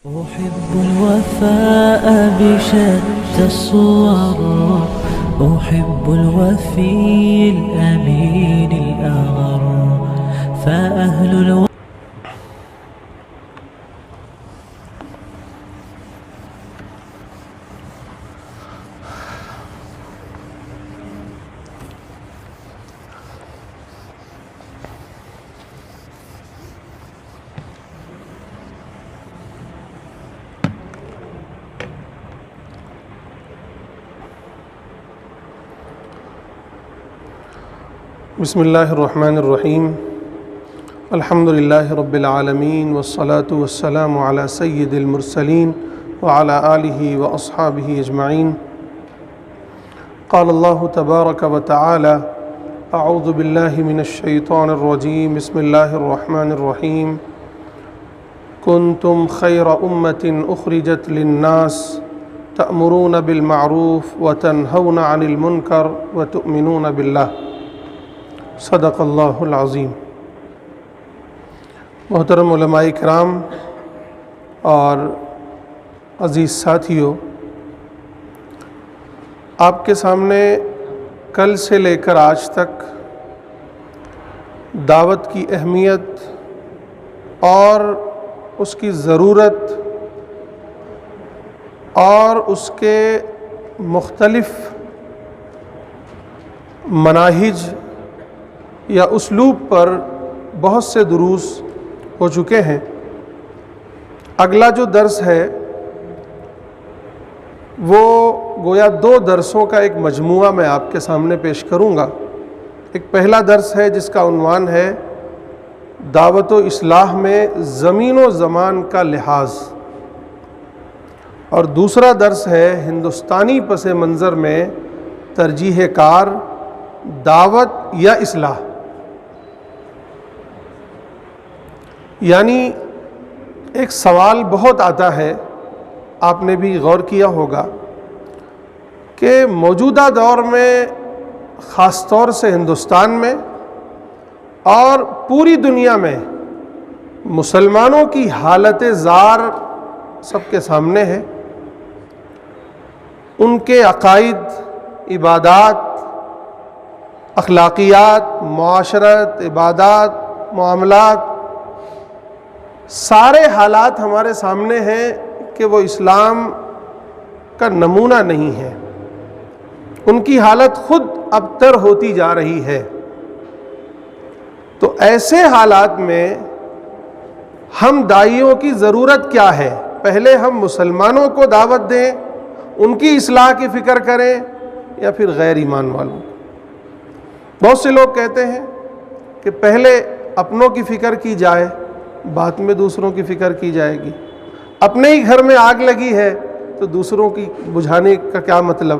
أحب الوفاء بشتى الصور، أحب الوفي الأمين الأغر، فأهل بسم اللہ الرحمن الرحیم الحمد للہ رب العالمین والصلاة والسلام علی سید المرسلین وعلی آلہ واصحابہ اجمعین۔ قال اللہ تبارک وتعالی اعوذ باللہ من الشیطان الرجیم بسم اللہ الرحمن الرحیم کنتم خیر امۃ اخرجت للناس تأمرون بالمعروف وتنہون عن المنکر وتؤمنون باللہ صدق اللہ العظیم۔ محترم علماء کرام اور عزیز ساتھیوں، آپ کے سامنے کل سے لے کر آج تک دعوت کی اہمیت اور اس کی ضرورت اور اس کے مختلف مناہج یا اسلوب پر بہت سے دروس ہو چکے ہیں۔ اگلا جو درس ہے وہ گویا 2 درسوں کا ایک مجموعہ میں آپ کے سامنے پیش کروں گا۔ ایک پہلا درس ہے جس کا عنوان ہے دعوت و اصلاح میں زمین و زمان کا لحاظ، اور دوسرا درس ہے ہندوستانی پس منظر میں ترجیح کار دعوت یا اصلاح۔ یعنی ایک سوال بہت آتا ہے، آپ نے بھی غور کیا ہوگا کہ موجودہ دور میں خاص طور سے ہندوستان میں اور پوری دنیا میں مسلمانوں کی حالت زار سب کے سامنے ہے۔ ان کے عقائد، عبادات، اخلاقیات، معاشرت، عبادات، معاملات، سارے حالات ہمارے سامنے ہیں کہ وہ اسلام کا نمونہ نہیں ہے۔ ان کی حالت خود ابتر ہوتی جا رہی ہے۔ تو ایسے حالات میں ہم داعیوں کی ضرورت کیا ہے؟ پہلے ہم مسلمانوں کو دعوت دیں، ان کی اصلاح کی فکر کریں، یا پھر غیر ایمان والوں؟ بہت سے لوگ کہتے ہیں کہ پہلے اپنوں کی فکر کی جائے، بعد میں دوسروں کی فکر کی جائے گی۔ اپنے ہی گھر میں آگ لگی ہے تو دوسروں کی بجھانے کا کیا مطلب؟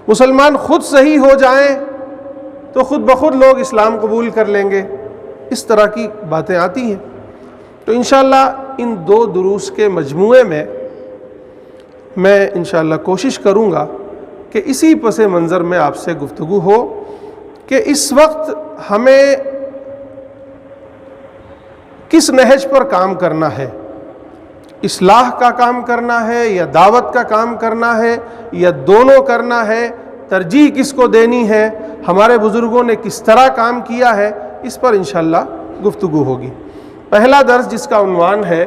مسلمان خود صحیح ہو جائیں تو خود بخود لوگ اسلام قبول کر لیں گے، اس طرح کی باتیں آتی ہیں۔ تو انشاءاللہ ان 2 دروس کے مجموعے میں انشاءاللہ کوشش کروں گا کہ اسی پس منظر میں آپ سے گفتگو ہو کہ اس وقت ہمیں کس نہج پر کام کرنا ہے؟ اصلاح کا کام کرنا ہے یا دعوت کا کام کرنا ہے یا دونوں کرنا ہے؟ ترجیح کس کو دینی ہے؟ ہمارے بزرگوں نے کس طرح کام کیا ہے؟ اس پر انشاءاللہ گفتگو ہوگی۔ پہلا درس جس کا عنوان ہے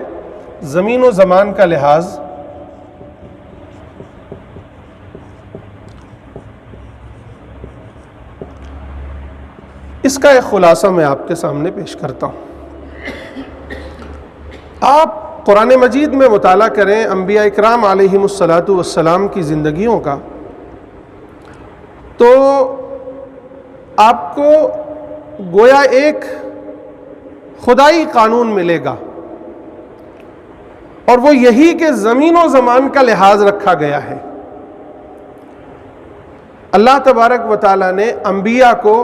زمین و زمان کا لحاظ، اس کا ایک خلاصہ میں آپ کے سامنے پیش کرتا ہوں۔ آپ قرآن مجید میں مطالعہ کریں انبیاء اکرام علیہم الصلاۃ والسلام کی زندگیوں کا، تو آپ کو گویا ایک خدائی قانون ملے گا، اور وہ یہی کہ زمین و زمان کا لحاظ رکھا گیا ہے۔ اللہ تبارک و تعالیٰ نے انبیاء کو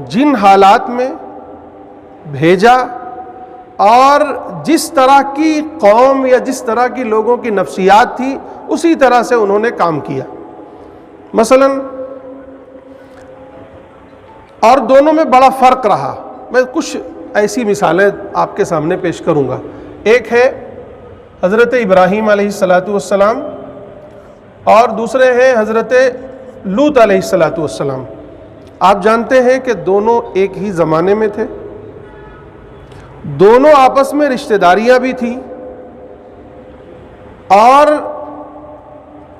جن حالات میں بھیجا اور جس طرح کی قوم یا جس طرح کی لوگوں کی نفسیات تھی، اسی طرح سے انہوں نے کام کیا۔ مثلا اور دونوں میں بڑا فرق رہا۔ میں کچھ ایسی مثالیں آپ کے سامنے پیش کروں گا۔ ایک ہے حضرت ابراہیم علیہ الصلاۃ والسلام اور دوسرے ہیں حضرت لوط علیہ الصلاۃ والسلام. آپ جانتے ہیں کہ دونوں ایک ہی زمانے میں تھے, دونوں آپس میں رشتہ داریاں بھی تھیں, اور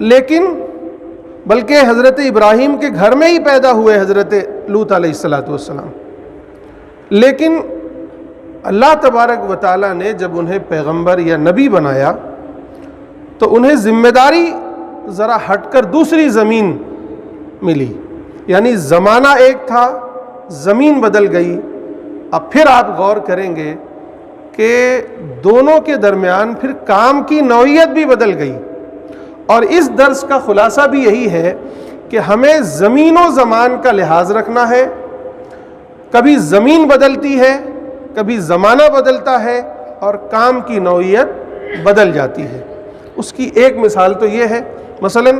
لیکن بلکہ حضرت ابراہیم کے گھر میں ہی پیدا ہوئے حضرت لوط علیہ الصلاۃ والسلام. لیکن اللہ تبارک و تعالیٰ نے جب انہیں پیغمبر یا نبی بنایا تو انہیں ذمہ داری ذرا ہٹ کر دوسری زمین ملی, یعنی زمانہ ایک تھا, زمین بدل گئی. اب پھر آپ غور کریں گے کہ دونوں کے درمیان پھر کام کی نوعیت بھی بدل گئی. اور اس درس کا خلاصہ بھی یہی ہے کہ ہمیں زمین و زمان کا لحاظ رکھنا ہے. کبھی زمین بدلتی ہے, کبھی زمانہ بدلتا ہے, اور کام کی نوعیت بدل جاتی ہے. اس کی ایک مثال تو یہ ہے, مثلا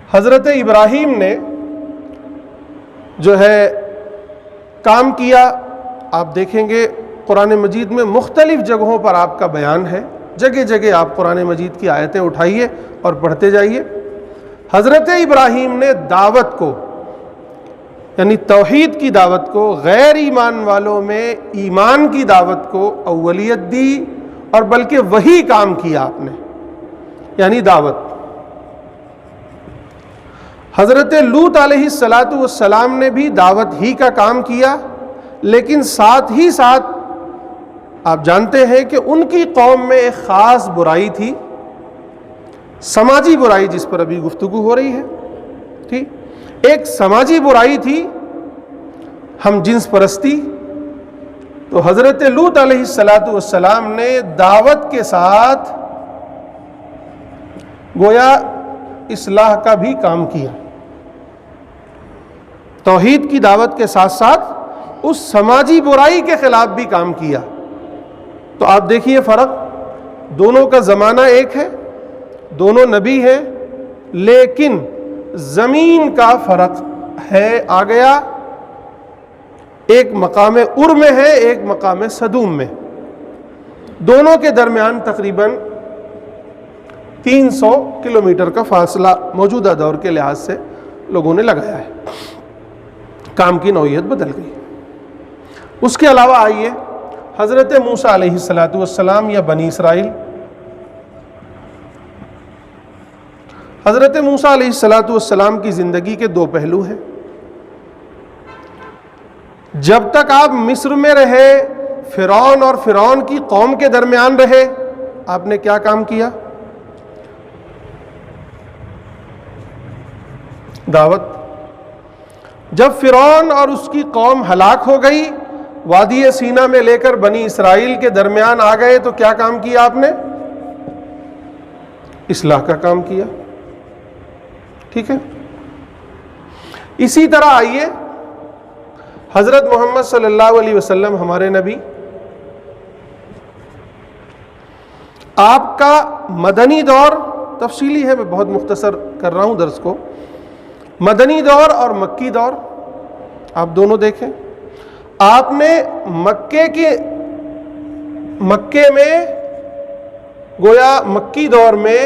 حضرت ابراہیم نے جو ہے کام کیا. آپ دیکھیں گے قرآن مجید میں مختلف جگہوں پر آپ کا بیان ہے, جگہ جگہ آپ قرآن مجید کی آیتیں اٹھائیے اور پڑھتے جائیے. حضرت ابراہیم نے دعوت کو, یعنی توحید کی دعوت کو, غیر ایمان والوں میں ایمان کی دعوت کو اولیت دی, اور بلکہ وہی کام کیا آپ نے, یعنی دعوت. حضرت لوط علیہ الصلاۃ والسلام نے بھی دعوت ہی کا کام کیا, لیکن ساتھ ہی ساتھ آپ جانتے ہیں کہ ان کی قوم میں ایک خاص برائی تھی, سماجی برائی, جس پر ابھی گفتگو ہو رہی ہے. ٹھیک, ایک سماجی برائی تھی ہم جنس پرستی. تو حضرت لوط علیہ الصلاۃ والسلام نے دعوت کے ساتھ گویا اصلاح کا بھی کام کیا. توحید کی دعوت کے ساتھ ساتھ اس سماجی برائی کے خلاف بھی کام کیا. تو آپ دیکھیے فرق, دونوں کا زمانہ ایک ہے, دونوں نبی ہیں, لیکن زمین کا فرق ہے, آ گیا. ایک مقام ار میں ہے, ایک مقام صدوم میں. دونوں کے درمیان تقریباً 300 کلومیٹر کا فاصلہ موجودہ دور کے لحاظ سے لوگوں نے لگایا ہے. کام کی نوعیت بدل گئی. اس کے علاوہ آئیے حضرت موسیٰ علیہ الصلاۃ والسلام یا بنی اسرائیل. حضرت موسیٰ علیہ الصلاۃ والسلام کی زندگی کے دو پہلو ہیں. جب تک آپ مصر میں رہے, فرعون اور فرعون کی قوم کے درمیان رہے, آپ نے کیا کام کیا؟ دعوت. جب فرعون اور اس کی قوم ہلاک ہو گئی, وادی سینا میں لے کر بنی اسرائیل کے درمیان آ گئے, تو کیا کام کیا آپ نے؟ اصلاح کا کام کیا. ٹھیک ہے. اسی طرح آئیے حضرت محمد صلی اللہ علیہ وسلم ہمارے نبی, آپ کا مدنی دور تفصیلی ہے, میں بہت مختصر کر رہا ہوں درس کو. مدنی دور اور مکی دور آپ دونوں دیکھیں. آپ نے مکے میں گویا مکی دور میں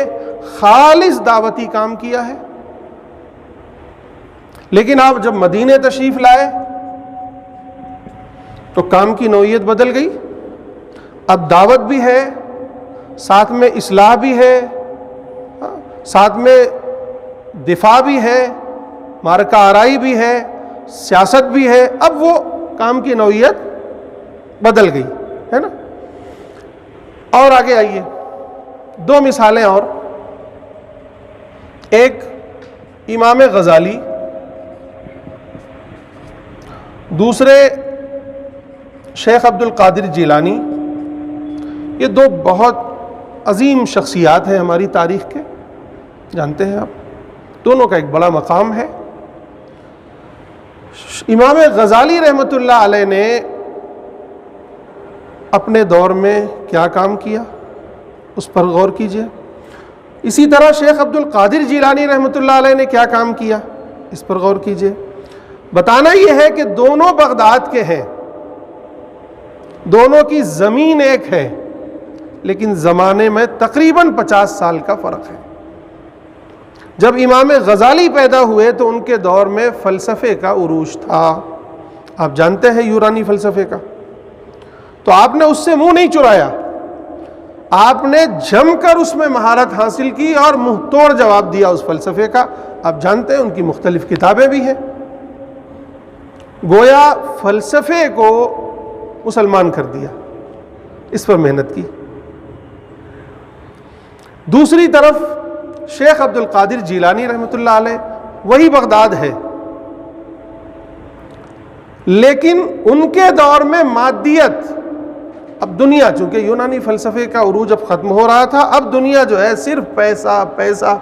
خالص دعوتی کام کیا ہے, لیکن آپ جب مدینے تشریف لائے تو کام کی نوعیت بدل گئی. اب دعوت بھی ہے, ساتھ میں اصلاح بھی ہے, ساتھ میں دفاع بھی ہے, معرکہ آرائی بھی ہے, سیاست بھی ہے. اب وہ کام کی نوعیت بدل گئی ہے نا. اور آگے آئیے, دو مثالیں اور. ایک امام غزالی, دوسرے شیخ عبد القادر جیلانی. یہ دو بہت عظیم شخصیات ہیں ہماری تاریخ کے, جانتے ہیں آپ. دونوں کا ایک بڑا مقام ہے. امام غزالی رحمۃ اللہ علیہ نے اپنے دور میں کیا کام کیا, اس پر غور کیجئے. اسی طرح شیخ عبد القادر جیلانی رحمۃ اللہ علیہ نے کیا کام کیا, اس پر غور کیجئے. بتانا یہ ہے کہ دونوں بغداد کے ہیں, دونوں کی زمین ایک ہے, لیکن زمانے میں تقریباً 50 سال کا فرق ہے۔ جب امام غزالی پیدا ہوئے تو ان کے دور میں فلسفے کا عروج تھا، آپ جانتے ہیں یونانی فلسفے کا، تو آپ نے اس سے منہ نہیں چرایا، آپ نے جم کر اس میں مہارت حاصل کی اور منہ توڑ جواب دیا اس فلسفے کا۔ آپ جانتے ہیں ان کی مختلف کتابیں بھی ہیں، گویا فلسفے کو مسلمان کر دیا، اس پر محنت کی۔ دوسری طرف شیخ عبد القادر جیلانی رحمۃ اللہ علیہ، وہی بغداد ہے، لیکن ان کے دور میں مادیت، اب دنیا، چونکہ یونانی فلسفے کا عروج اب ختم ہو رہا تھا، اب دنیا جو ہے صرف پیسہ پیسہ،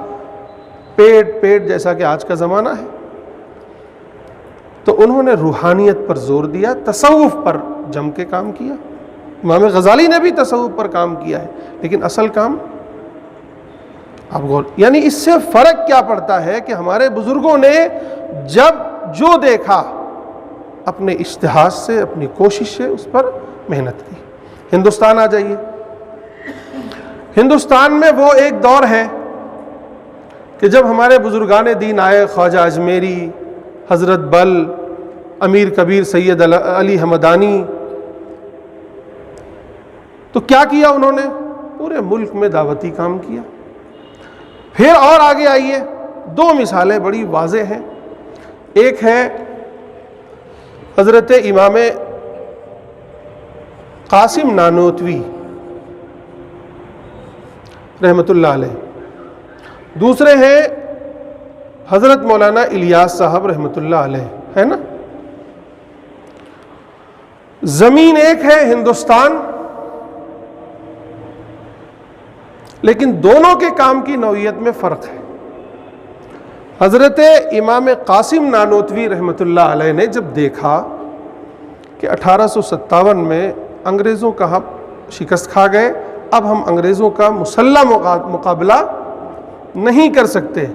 پیٹ پیٹ، جیسا کہ آج کا زمانہ ہے، تو انہوں نے روحانیت پر زور دیا، تصوف پر جم کے کام کیا۔ امام غزالی نے بھی تصوف پر کام کیا ہے، لیکن اصل کام آپ غور، یعنی اس سے فرق کیا پڑتا ہے کہ ہمارے بزرگوں نے جب جو دیکھا اپنے اجتہاد سے، اپنی کوشش سے اس پر محنت کی۔ ہندوستان آ جائیے، ہندوستان میں وہ ایک دور ہے کہ جب ہمارے بزرگان دین آئے، خواجہ اجمیری، حضرت بل، امیر کبیر سید علی ہمدانی، تو کیا کیا انہوں نے؟ پورے ملک میں دعوتی کام کیا۔ پھر اور آگے آئیے، دو مثالیں بڑی واضح ہیں، ایک ہے حضرت امام قاسم نانوتوی رحمۃ اللہ علیہ، دوسرے ہیں حضرت مولانا الیاس صاحب رحمۃ اللہ علیہ، ہے نا؟ زمین ایک ہے ہندوستان، لیکن دونوں کے کام کی نوعیت میں فرق ہے۔ حضرت امام قاسم نانوتوی رحمۃ اللہ علیہ نے جب دیکھا کہ 1857 میں انگریزوں کا ہم شکست کھا گئے، اب ہم انگریزوں کا مسلح مقابلہ نہیں کر سکتے،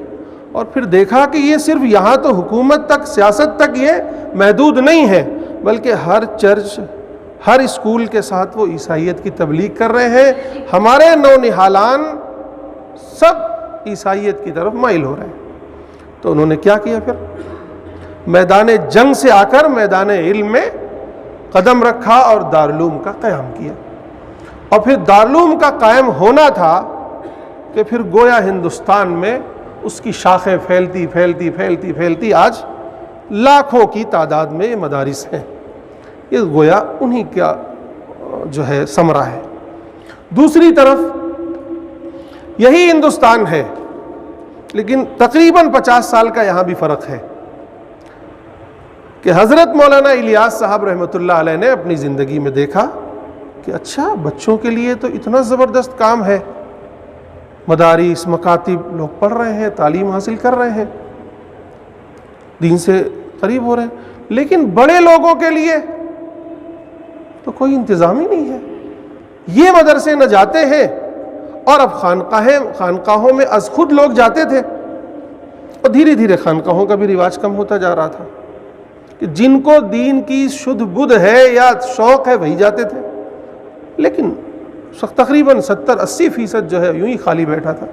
اور پھر دیکھا کہ یہ صرف یہاں تو حکومت تک، سیاست تک یہ محدود نہیں ہے، بلکہ ہر چرچ، ہر اسکول کے ساتھ وہ عیسائیت کی تبلیغ کر رہے ہیں، ہمارے نونہالان سب عیسائیت کی طرف مائل ہو رہے ہیں۔ تو انہوں نے کیا کیا؟ پھر میدان جنگ سے آ کر میدان علم میں قدم رکھا اور دارالعلوم کا قیام کیا، اور پھر دارالعلوم کا قائم ہونا تھا کہ پھر گویا ہندوستان میں اس کی شاخیں پھیلتی پھیلتی پھیلتی پھیلتی آج لاکھوں کی تعداد میں یہ مدارس ہیں، یہ گویا انہی کا جو ہے ثمرہ ہے۔ دوسری طرف یہی ہندوستان ہے، لیکن تقریباً 50 سال کا یہاں بھی فرق ہے کہ حضرت مولانا الیاس صاحب رحمۃ اللہ علیہ نے اپنی زندگی میں دیکھا کہ اچھا، بچوں کے لیے تو اتنا زبردست کام ہے، مدارس، مکاتب، لوگ پڑھ رہے ہیں، تعلیم حاصل کر رہے ہیں، دین سے قریب ہو رہے ہیں، لیکن بڑے لوگوں کے لیے تو کوئی انتظام ہی نہیں ہے۔ یہ مدرسے نہ جاتے ہیں، اور اب خانقاہوں میں از خود لوگ جاتے تھے، اور دھیرے دھیرے خانقاہوں کا بھی رواج کم ہوتا جا رہا تھا کہ جن کو دین کی شدھ بدھ ہے یا شوق ہے وہی جاتے تھے، لیکن تقریباً 70-80% جو ہے یوں ہی خالی بیٹھا تھا،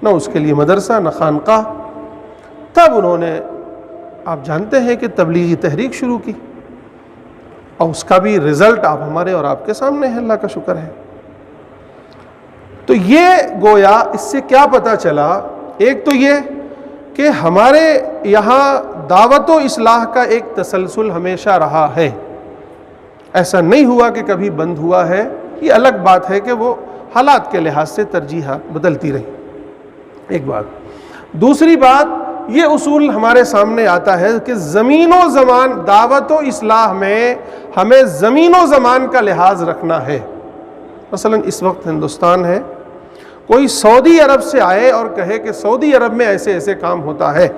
نہ اس کے لیے مدرسہ نہ خانقاہ۔ تب انہوں نے، آپ جانتے ہیں کہ تبلیغی تحریک شروع کی، اور اس کا بھی رزلٹ آپ ہمارے اور آپ کے سامنے ہے، اللہ کا شکر ہے۔ تو یہ گویا اس سے کیا پتہ چلا؟ ایک تو یہ کہ ہمارے یہاں دعوت و اصلاح کا ایک تسلسل ہمیشہ رہا ہے، ایسا نہیں ہوا کہ کبھی بند ہوا ہے، یہ الگ بات ہے کہ وہ حالات کے لحاظ سے ترجیحات بدلتی رہی، ایک بات۔ دوسری بات، یہ اصول ہمارے سامنے آتا ہے کہ زمین و زمان، دعوت و اصلاح میں ہمیں زمین و زمان کا لحاظ رکھنا ہے۔ مثلا اس وقت ہندوستان ہے، کوئی سعودی عرب سے آئے اور کہے کہ سعودی عرب میں ایسے ایسے کام ہوتا ہے،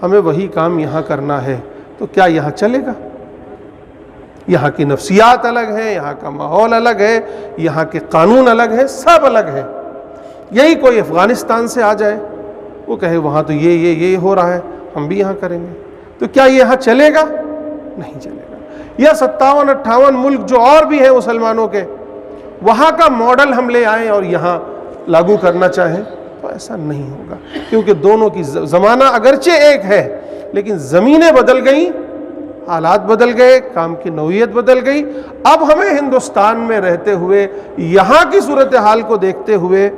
ہمیں وہی کام یہاں کرنا ہے، تو کیا یہاں چلے گا؟ یہاں کی نفسیات الگ ہیں، یہاں کا ماحول الگ ہے، یہاں کے قانون الگ ہیں، سب الگ ہیں۔ یہی کوئی افغانستان سے آ جائے، وہ کہے وہاں تو یہ ہو رہا ہے، ہم بھی یہاں کریں گے، تو کیا یہاں چلے گا؟ نہیں چلے گا۔ یا 57-58 ملک جو اور بھی ہیں مسلمانوں کے، وہاں کا ماڈل ہم لے آئیں اور یہاں لاگو کرنا چاہیں تو ایسا نہیں ہوگا، کیونکہ دونوں کی زمانہ اگرچہ ایک ہے لیکن زمینیں بدل گئیں، حالات بدل گئے، کام کی نوعیت بدل گئی۔ اب ہمیں ہندوستان میں رہتے ہوئے یہاں کی صورتحال کو دیکھتے ہوئے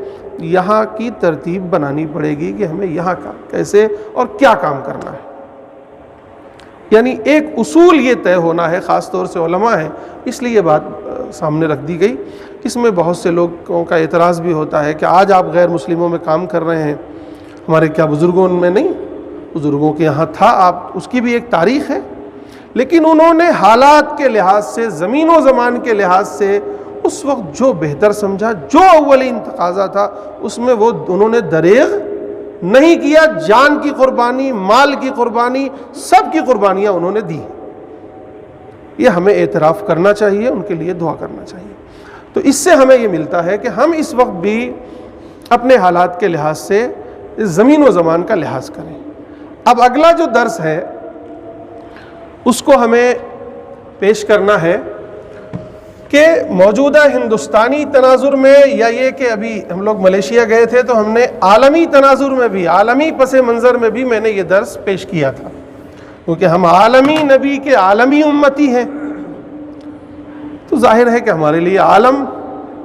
یہاں کی ترتیب بنانی پڑے گی کہ ہمیں یہاں کا کیسے اور کیا کام کرنا ہے۔ یعنی ایک اصول یہ طے ہونا ہے، خاص طور سے علماء ہیں اس لیے یہ بات سامنے رکھ دی گئی۔ اس میں بہت سے لوگوں کا اعتراض بھی ہوتا ہے کہ آج آپ غیر مسلموں میں کام کر رہے ہیں، ہمارے کیا بزرگوں میں نہیں؟ بزرگوں کے یہاں تھا، آپ اس کی بھی ایک تاریخ ہے، لیکن انہوں نے حالات کے لحاظ سے، زمین و زمان کے لحاظ سے اس وقت جو بہتر سمجھا، جو اولین تقاضا تھا اس میں وہ انہوں نے دریغ نہیں کیا، جان کی قربانی، مال کی قربانی، سب کی قربانیاں انہوں نے دی۔ یہ ہمیں اعتراف کرنا چاہیے، ان کے لیے دعا کرنا چاہیے۔ تو اس سے ہمیں یہ ملتا ہے کہ ہم اس وقت بھی اپنے حالات کے لحاظ سے زمین و زمان کا لحاظ کریں۔ اب اگلا جو درس ہے اس کو ہمیں پیش کرنا ہے کہ موجودہ ہندوستانی تناظر میں، یا یہ کہ ابھی ہم لوگ ملیشیا گئے تھے تو ہم نے عالمی تناظر میں بھی، عالمی پس منظر میں بھی میں نے یہ درس پیش کیا تھا، کیونکہ ہم عالمی نبی کے عالمی امتی ہیں، تو ظاہر ہے کہ ہمارے لیے عالم،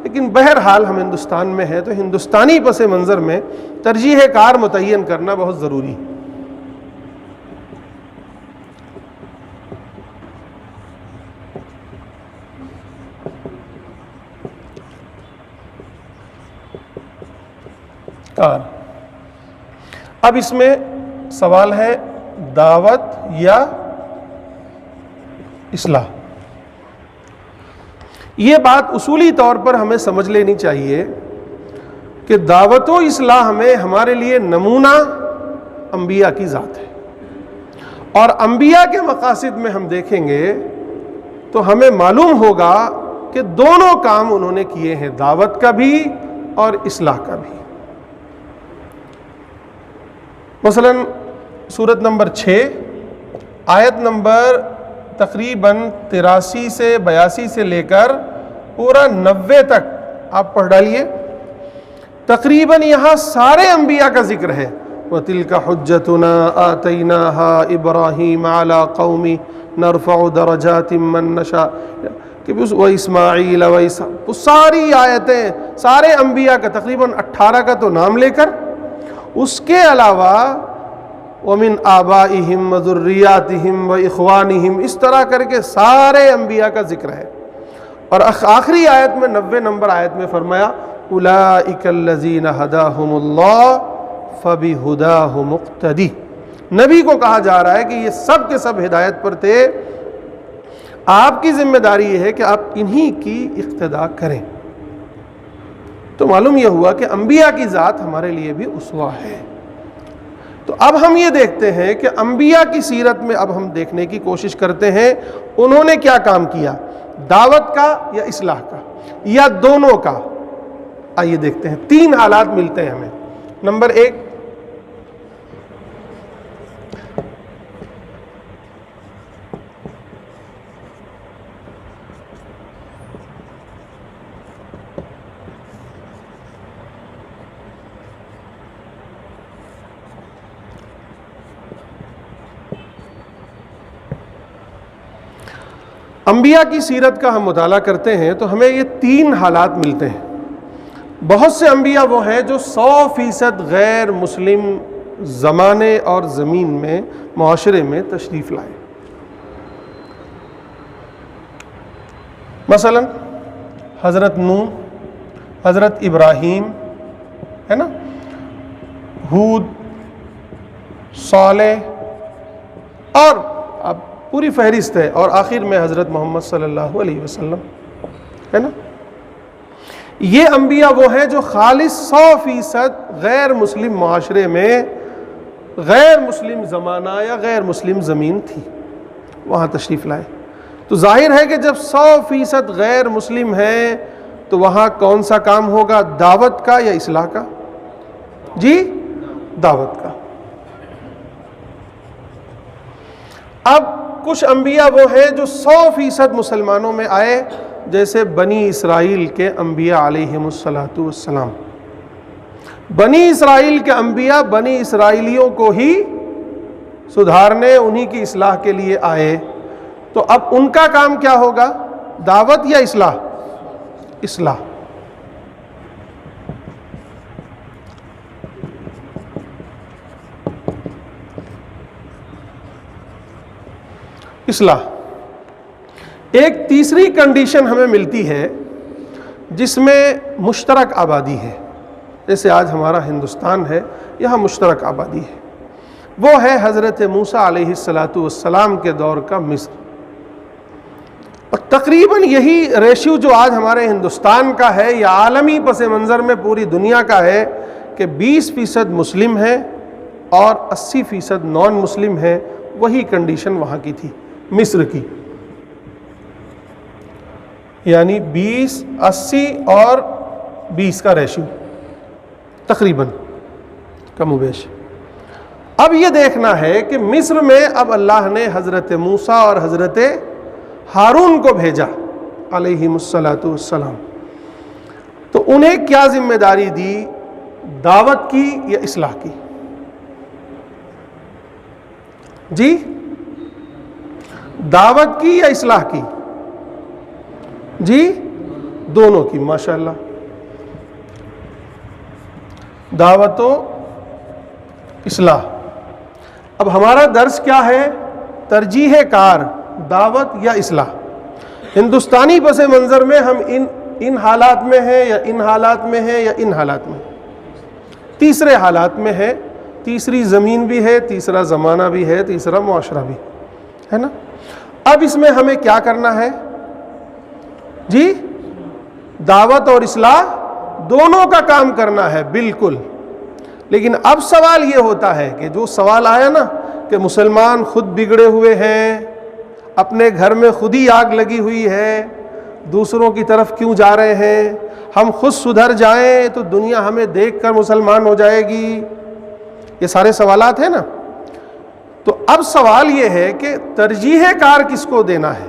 لیکن بہرحال ہم ہندوستان میں ہیں تو ہندوستانی پس منظر میں ترجیح کار متعین کرنا بہت ضروری ہے۔ اب اس میں سوال ہے دعوت یا اصلاح۔ یہ بات اصولی طور پر ہمیں سمجھ لینی چاہیے کہ دعوت و اصلاح میں ہمارے لیے نمونہ انبیاء کی ذات ہے، اور انبیاء کے مقاصد میں ہم دیکھیں گے تو ہمیں معلوم ہوگا کہ دونوں کام انہوں نے کیے ہیں، دعوت کا بھی اور اصلاح کا بھی۔ مثلا سورت نمبر 6 آیت نمبر تقریباً 83 سے 82 سے لے کر پورا 90 تک آپ پڑھ ڈالیے، تقریباً یہاں سارے انبیاء کا ذکر ہے۔ وَتِلْكَ حُجَّتُنَا آتَيْنَاهَا إِبْرَاهِيمَ عَلَىٰ قَوْمِ نَرْفَعُ دَرَجَاتٍ مَّن نَّشَاءُ، کہ وَإِسْمَاعِيلَ وَإِسْحَاقَ، ساری آیتیں سارے انبیاء کا تقریباً 18 کا تو نام لے کر، اس کے علاوہ وَمِنْ آبَائِهِمْ وَذُرِّيَّاتِهِمْ وَإِخْوَانِهِمْ، اس طرح کر کے سارے انبیاء کا ذکر ہے۔ اور آخری آیت میں 90 نمبر آیت میں فرمایا أُولَٰئِكَ الَّذِينَ هَدَاهُمُ اللَّهُ فَبِهُدَاهُ مُقْتَدِي، نبی کو کہا جا رہا ہے کہ یہ سب کے سب ہدایت پر تھے، آپ کی ذمہ داری یہ ہے کہ آپ انہی کی اقتداء کریں۔ تو معلوم یہ ہوا کہ انبیاء کی ذات ہمارے لیے بھی اسوہ ہے۔ تو اب ہم یہ دیکھتے ہیں کہ انبیاء کی سیرت میں اب ہم دیکھنے کی کوشش کرتے ہیں انہوں نے کیا کام کیا، دعوت کا یا اصلاح کا یا دونوں کا۔ آئیے دیکھتے ہیں، 3 حالات ملتے ہیں ہمیں۔ نمبر 1، انبیاء کی سیرت کا ہم مطالعہ کرتے ہیں تو ہمیں یہ 3 حالات ملتے ہیں۔ بہت سے انبیاء وہ ہیں جو 100% غیر مسلم زمانے اور زمین میں، معاشرے میں تشریف لائے۔ مثلا حضرت نوح، حضرت ابراہیم، ہے نا، ہود، صالح، اور اب پوری فہرست ہے، اور آخر میں حضرت محمد صلی اللہ علیہ وسلم، ہے نا۔ یہ انبیاء وہ ہیں جو خالص 100% غیر مسلم معاشرے میں، غیر مسلم زمانہ یا غیر مسلم زمین تھی، وہاں تشریف لائے۔ تو ظاہر ہے کہ جب 100% غیر مسلم ہیں تو وہاں کون سا کام ہوگا، دعوت کا یا اصلاح کا؟ جی، دعوت کا۔ اب کچھ انبیاء وہ ہیں جو 100% مسلمانوں میں آئے جیسے بنی اسرائیل کے انبیاء علیہم الصلاۃ والسلام. بنی اسرائیل کے انبیاء بنی اسرائیلیوں کو ہی سدھارنے، انہی کی اصلاح کے لیے آئے. تو اب ان کا کام کیا ہوگا؟ دعوت یا اصلاح؟ اصلاح. اصلاح. ایک تیسری کنڈیشن ہمیں ملتی ہے جس میں مشترک آبادی ہے. جیسے آج ہمارا ہندوستان ہے، یہاں مشترک آبادی ہے. وہ ہے حضرت موسیٰ علیہ السلام کے دور کا مصر. اور تقریباً یہی ریشیو جو آج ہمارے ہندوستان کا ہے یا عالمی پس منظر میں پوری دنیا کا ہے کہ 20% مسلم ہیں اور 80% نان مسلم ہیں، وہی کنڈیشن وہاں کی تھی مصر کی. یعنی 20 80 اور 20 کا ریشیو تقریباً کم و بیش. اب یہ دیکھنا ہے کہ مصر میں اب اللہ نے حضرت موسیٰ اور حضرت ہارون کو بھیجا علیہم الصلاۃ والسلام. تو انہیں کیا ذمہ داری دی؟ دعوت کی یا اصلاح کی؟ جی، دعوت کی یا اصلاح کی؟ جی، دونوں کی. ماشاءاللہ. دعوت و اصلاح. اب ہمارا درس کیا ہے؟ ترجیح کار، دعوت یا اصلاح. ہندوستانی پس منظر میں ہم ان حالات میں ہیں یا ان حالات میں ہیں یا ان حالات میں، تیسرے حالات میں ہے. تیسری زمین بھی ہے، تیسرا زمانہ بھی ہے، تیسرا معاشرہ بھی ہے نا. اب اس میں ہمیں کیا کرنا ہے؟ جی، دعوت اور اصلاح دونوں کا کام کرنا ہے. بالکل. لیکن اب سوال یہ ہوتا ہے کہ جو سوال آیا نا کہ مسلمان خود بگڑے ہوئے ہیں، اپنے گھر میں خود ہی آگ لگی ہوئی ہے، دوسروں کی طرف کیوں جا رہے ہیں؟ ہم خود سدھر جائیں تو دنیا ہمیں دیکھ کر مسلمان ہو جائے گی. یہ سارے سوالات ہیں نا. تو اب سوال یہ ہے کہ ترجیح کار کس کو دینا ہے؟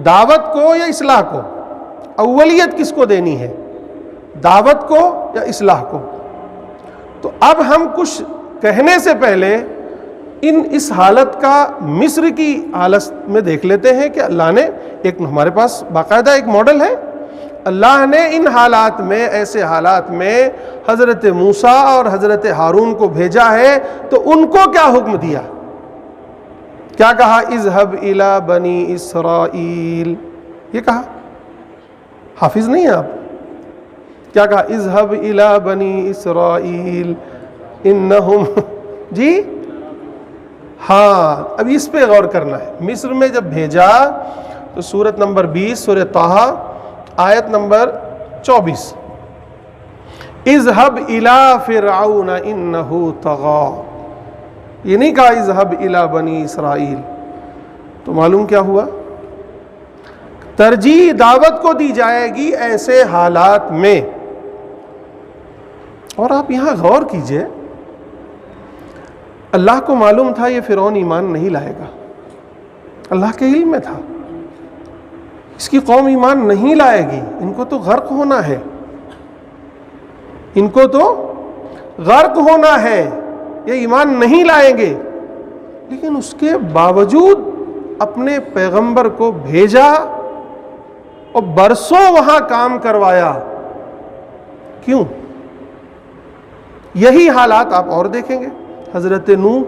دعوت کو یا اصلاح کو؟ اولیت کس کو دینی ہے؟ دعوت کو یا اصلاح کو؟ تو اب ہم کچھ کہنے سے پہلے اس حالت کا مصر کی حالت میں دیکھ لیتے ہیں کہ اللہ نے ایک ہمارے پاس باقاعدہ ایک ماڈل ہے. اللہ نے ان حالات میں، ایسے حالات میں حضرت موسیٰ اور حضرت ہارون کو بھیجا ہے. تو ان کو کیا حکم دیا؟ کیا کہا؟ اذهب الى بنی اسرائیل. یہ کہا. حافظ نہیں ہیں آپ؟ کیا کہا؟ اذهب الى بنی اسرائیل انہم. جی ہاں، اب اس پہ غور کرنا ہے. مصر میں جب بھیجا تو سورت نمبر 20 سورہ طٰہٰ آیت نمبر 24، اذهب الى فرعون انہ طغیٰ. یہ نہیں کہا اذهب الى بنی اسرائیل. تو معلوم کیا ہوا؟ ترجیح دعوت کو دی جائے گی ایسے حالات میں. اور آپ یہاں غور کیجئے، اللہ کو معلوم تھا یہ فرعون ایمان نہیں لائے گا. اللہ کے علم میں تھا اس کی قوم ایمان نہیں لائے گی، ان کو تو غرق ہونا ہے، ان کو تو غرق ہونا ہے، یہ ایمان نہیں لائیں گے. لیکن اس کے باوجود اپنے پیغمبر کو بھیجا اور برسوں وہاں کام کروایا. کیوں؟ یہی حالات آپ اور دیکھیں گے. حضرت نوح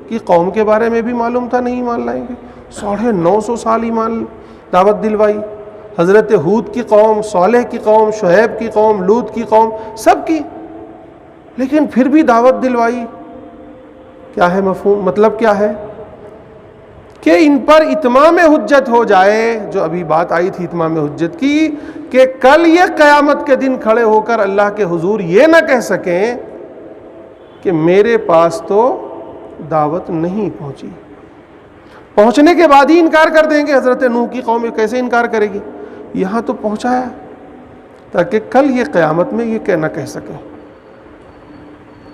کی قوم کے بارے میں بھی معلوم تھا نہیں ایمان لائیں گے، 950 سال ایمان دعوت دلوائی. حضرت ہود کی قوم، صالح کی قوم، شعیب کی قوم، لوط کی قوم، سب کی، لیکن پھر بھی دعوت دلوائی. کیا ہے مفہوم؟ مطلب کیا ہے؟ کہ ان پر اتمام حجت ہو جائے. جو ابھی بات آئی تھی اتمام حجت کی، کہ کل یہ قیامت کے دن کھڑے ہو کر اللہ کے حضور یہ نہ کہہ سکیں کہ میرے پاس تو دعوت نہیں پہنچی. پہنچنے کے بعد ہی انکار کر دیں گے. حضرت نوح کی قوم کیسے انکار کرے گی؟ یہاں تو پہنچایا تاکہ کل یہ قیامت میں یہ نہ کہہ سکیں.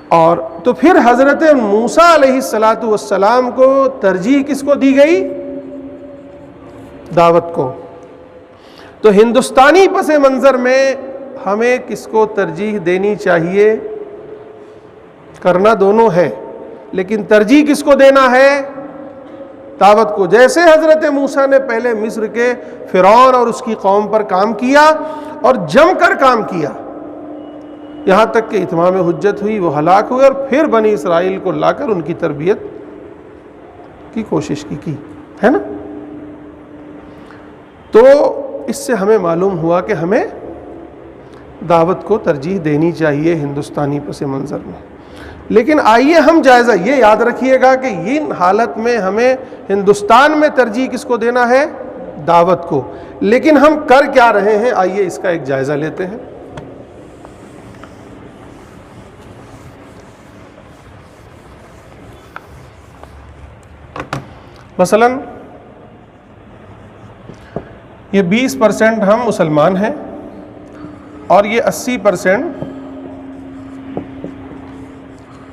اور تو پھر حضرت موسیٰ علیہ السلام کو ترجیح کس کو دی گئی؟ دعوت کو. تو ہندوستانی پس منظر میں ہمیں کس کو ترجیح دینی چاہیے؟ کرنا دونوں ہے، لیکن ترجیح کس کو دینا ہے؟ دعوت کو. جیسے حضرت موسیٰ نے پہلے مصر کے فرعون اور اس کی قوم پر کام کیا اور جم کر کام کیا، یہاں تک کہ اتمام حجت ہوئی، وہ ہلاک ہوئے، اور پھر بنی اسرائیل کو لا کر ان کی تربیت کی کوشش کی ہے نا. تو اس سے ہمیں معلوم ہوا کہ ہمیں دعوت کو ترجیح دینی چاہیے ہندوستانی پس منظر میں. لیکن آئیے ہم جائزہ یہ یاد رکھیے گا کہ ان حالت میں ہمیں ہندوستان میں ترجیح کس کو دینا ہے؟ دعوت کو. لیکن ہم کر کیا رہے ہیں؟ آئیے اس کا ایک جائزہ لیتے ہیں. مثلا یہ 20% ہم مسلمان ہیں اور یہ 80%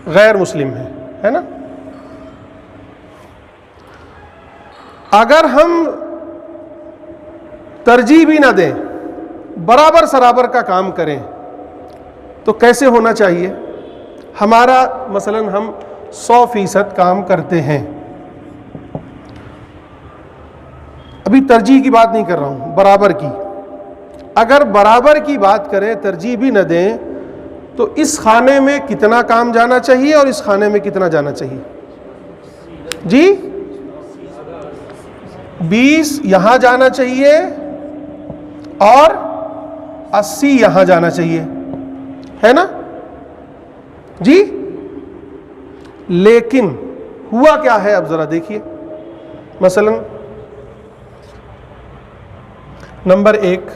غیر مسلم ہیں، ہے نا. اگر ہم ترجیح بھی نہ دیں، برابر سرابر کا کام کریں، تو کیسے ہونا چاہیے؟ ہمارا مثلا ہم 100% کام کرتے ہیں. ابھی ترجیح کی بات نہیں کر رہا ہوں، برابر کی. اگر برابر کی بات کریں، ترجیح بھی نہ دیں، تو اس خانے میں کتنا کام جانا چاہیے اور اس خانے میں کتنا جانا چاہیے؟ جی 20 یہاں جانا چاہیے اور 80 یہاں جانا چاہیے، ہے نا جی. لیکن ہوا کیا ہے؟ اب ذرا دیکھیے. مثلا نمبر 1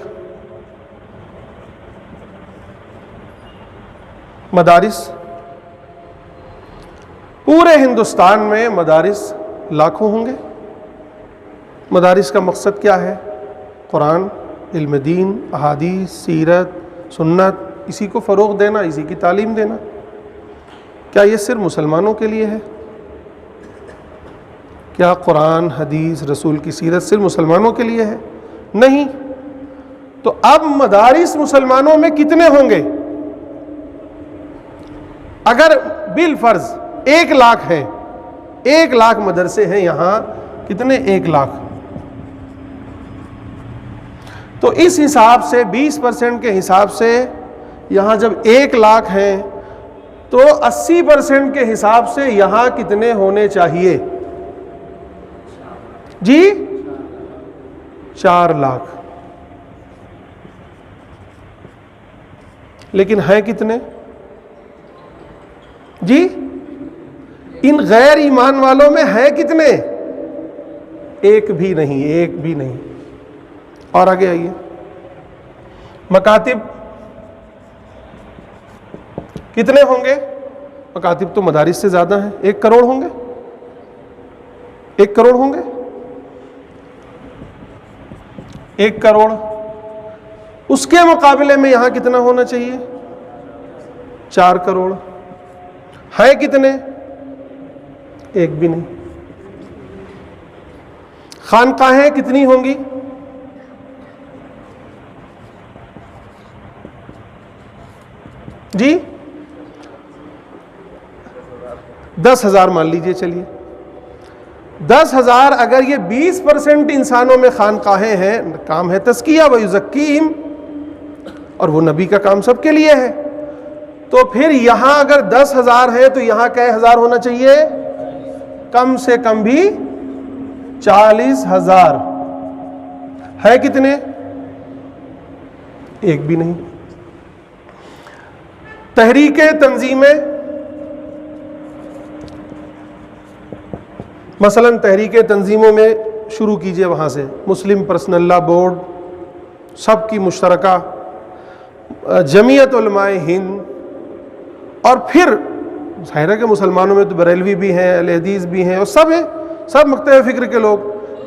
مدارس. پورے ہندوستان میں مدارس لاکھوں ہوں گے. مدارس کا مقصد کیا ہے؟ قرآن، علم دین، احادیث، سیرت، سنت، اسی کو فروغ دینا، اسی کی تعلیم دینا. کیا یہ صرف مسلمانوں کے لیے ہے؟ کیا قرآن، حدیث، رسول کی سیرت صرف مسلمانوں کے لیے ہے؟ نہیں. تو اب مدارس مسلمانوں میں کتنے ہوں گے؟ اگر بالفرض 1 لاکھ ہے، 1 لاکھ مدرسے ہیں یہاں، کتنے؟ 1 لاکھ. تو اس حساب سے 20% کے حساب سے یہاں جب 1 لاکھ ہیں تو 80% کے حساب سے یہاں کتنے ہونے چاہیے؟ جی 4 لاکھ. لیکن ہیں کتنے؟ جی ان غیر ایمان والوں میں ہے کتنے؟ 1 بھی نہیں، 1 بھی نہیں. اور آگے آئیے. مکاتب کتنے ہوں گے؟ مکاتب تو مدارس سے زیادہ ہیں، 1 کروڑ ہوں گے. 1 کروڑ ہوں گے. 1 کروڑ. اس کے مقابلے میں یہاں کتنا ہونا چاہیے؟ 4 کروڑ. ہے کتنے؟ 1 بھی نہیں. خانقاہیں کتنی ہوں گی؟ جی 10,000 مان لیجئے. چلیے 10,000. اگر یہ 20% انسانوں میں خانقاہیں ہیں، کام ہے تزکیہ ویزکیہم، اور وہ نبی کا کام سب کے لیے ہے، تو پھر یہاں اگر 10,000 ہے تو یہاں کئے ہزار ہونا چاہیے؟ کم سے کم بھی 40,000. ہے کتنے؟ 1 بھی نہیں. تحریک تنظیمیں، مثلا تحریک تنظیموں میں شروع کیجئے وہاں سے. مسلم پرسنل لا بورڈ، سب کی مشترکہ، جمعیت علماء ہند، اور پھر ظاہر ہے کہ مسلمانوں میں تو بریلوی بھی ہیں، اہل حدیث بھی ہیں، اور سب ہیں، سب مکتب فکر کے لوگ.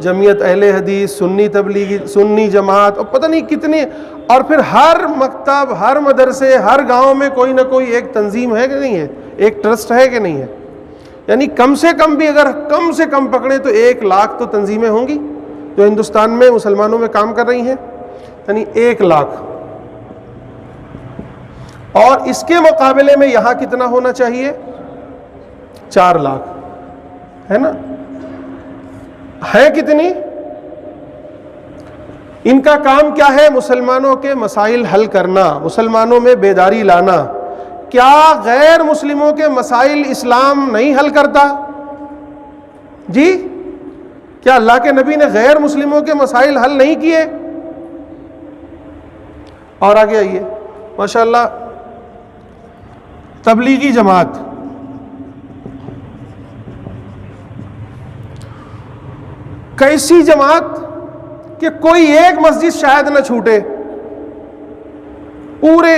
جمعیت اہل حدیث، سنی تبلیغی، سنی جماعت، اور پتہ نہیں کتنی. اور پھر ہر مکتب، ہر مدرسے، ہر گاؤں میں کوئی نہ کوئی ایک تنظیم ہے کہ نہیں ہے، ایک ٹرسٹ ہے کہ نہیں ہے. یعنی کم سے کم بھی اگر کم سے کم پکڑیں تو 1 لاکھ تو تنظیمیں ہوں گی جو ہندوستان میں مسلمانوں میں کام کر رہی ہیں. یعنی 1 لاکھ. اور اس کے مقابلے میں یہاں کتنا ہونا چاہیے؟ 4 لاکھ. ہے نا؟ ہے کتنی؟ ان کا کام کیا ہے؟ مسلمانوں کے مسائل حل کرنا، مسلمانوں میں بیداری لانا. کیا غیر مسلموں کے مسائل اسلام نہیں حل کرتا؟ جی کیا اللہ کے نبی نے غیر مسلموں کے مسائل حل نہیں کیے؟ اور آگے آئیے. ماشاءاللہ تبلیغی جماعت، کیسی جماعت کہ کوئی ایک مسجد شاید نہ چھوٹے. پورے